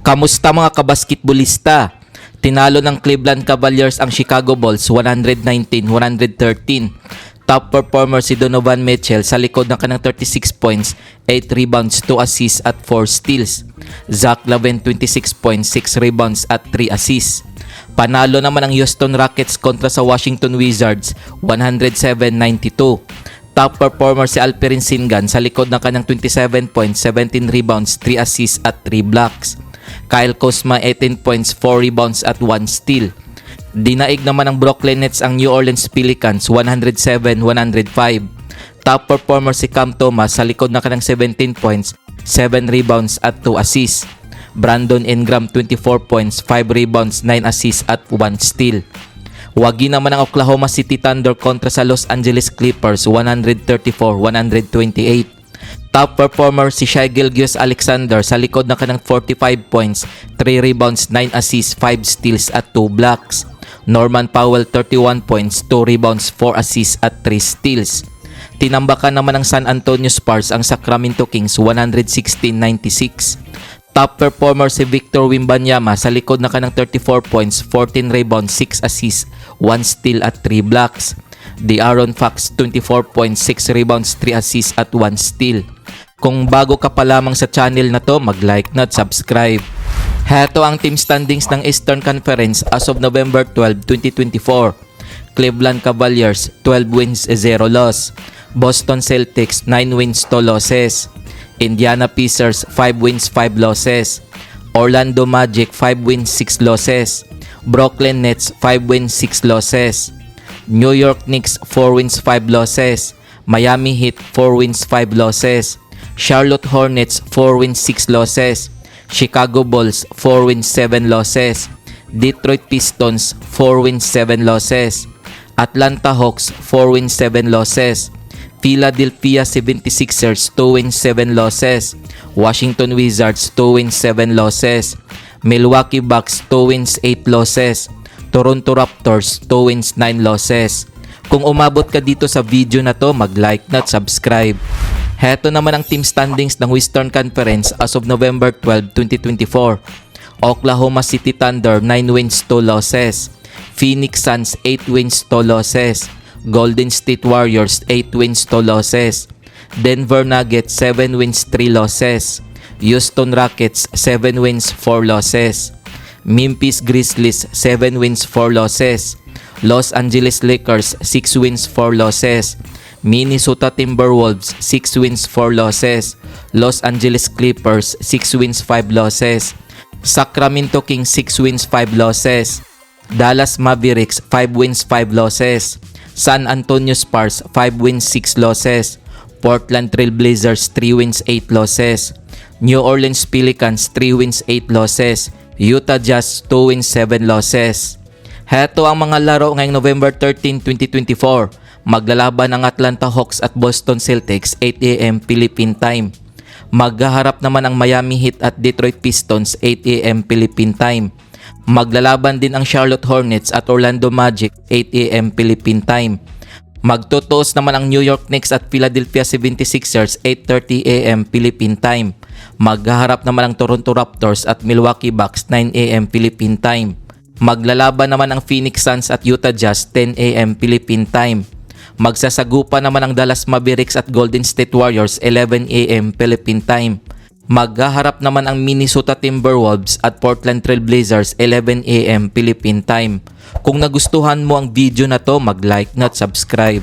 Kamusta mga kabasketbolista? Tinalo ng Cleveland Cavaliers ang Chicago Bulls 119-113. Top performer si Donovan Mitchell sa likod ng kanang 36 points, 8 rebounds, 2 assists at 4 steals. Zach LaVine 26 points, 6 rebounds at 3 assists. Panalo naman ang Houston Rockets kontra sa Washington Wizards 107-92. Top performer si Alperen Sengun sa likod ng kanyang 27 points, 17 rebounds, 3 assists at 3 blocks. Kyle Kuzma 18 points, 4 rebounds at 1 steal. Dinaig naman ng Brooklyn Nets ang New Orleans Pelicans 107-105. Top performer si Cam Thomas sa likod ng kanyang 17 points, 7 rebounds at 2 assists. Brandon Ingram 24 points, 5 rebounds, 9 assists at 1 steal. Wagi naman ang Oklahoma City Thunder kontra sa Los Angeles Clippers 134-128. Top performer si Shai Gilgeous-Alexander sa likod ng kanang 45 points, 3 rebounds, 9 assists, 5 steals at 2 blocks. Norman Powell 31 points, 2 rebounds, 4 assists at 3 steals. Tinambakan naman ng San Antonio Spurs ang Sacramento Kings 116-96. Top performer si Victor Wembanyama sa likod ng kanang 34 points, 14 rebounds, 6 assists, 1 steal at 3 blocks. De'Aaron Fox 24 points, 6 rebounds, 3 assists at 1 steal. Kung bago ka pa lamang sa channel na to, mag-like na at subscribe. Heto ang team standings ng Eastern Conference as of November 12, 2024. Cleveland Cavaliers 12 wins, 0 loss. Boston Celtics 9 wins, 2 losses. Indiana Pacers 5 wins, 5 losses. Orlando Magic 5 wins, 6 losses. Brooklyn Nets 5 wins, 6 losses. New York Knicks 4 wins, 5 losses. Miami Heat 4 wins, 5 losses. Charlotte Hornets 4 wins, 6 losses. Chicago Bulls 4 wins, 7 losses. Detroit Pistons 4 wins, 7 losses. Atlanta Hawks 4 wins, 7 losses. Philadelphia 76ers 2 wins, 7 losses. Washington Wizards 2 wins, 7 losses. Milwaukee Bucks 2 wins, 8 losses. Toronto Raptors 2 wins, 9 losses. Kung umabot ka dito sa video na to, mag-like na at subscribe. Heto naman ang team standings ng Western Conference as of November 12, 2024. Oklahoma City Thunder 9 wins, 2 losses. Phoenix Suns 8 wins, 2 losses. Golden State Warriors 8 wins, 2 losses. Denver Nuggets 7 wins, 3 losses. Houston Rockets 7 wins, 4 losses. Memphis Grizzlies 7 wins, 4 losses. Los Angeles Lakers 6 wins, 4 losses. Minnesota Timberwolves 6 wins, 4 losses. Los Angeles Clippers 6 wins, 5 losses. Sacramento Kings 6 wins, 5 losses. Dallas Mavericks 5 wins, 5 losses. San Antonio Spurs 5 wins, 6 losses. Portland Trail Blazers 3 wins, 8 losses. New Orleans Pelicans 3 wins, 8 losses. Utah Jazz 2 wins, 7 losses. Heto ang mga laro ngayong November 13, 2024. Maglalaban ang Atlanta Hawks at Boston Celtics 8 AM Philippine Time. Maghaharap naman ang Miami Heat at Detroit Pistons 8 AM Philippine Time. Maglalaban din ang Charlotte Hornets at Orlando Magic 8 AM Philippine Time. Magtutuos naman ang New York Knicks at Philadelphia 76ers 8:30 AM Philippine Time. Maghaharap naman ang Toronto Raptors at Milwaukee Bucks 9 AM Philippine Time. Maglalaban naman ang Phoenix Suns at Utah Jazz 10 AM Philippine Time. Magsasagupa naman ang Dallas Mavericks at Golden State Warriors 11 AM Philippine Time. Maghaharap naman ang Minnesota Timberwolves at Portland Trail Blazers 11 AM Philippine Time. Kung nagustuhan mo ang video na to, mag-like na at subscribe.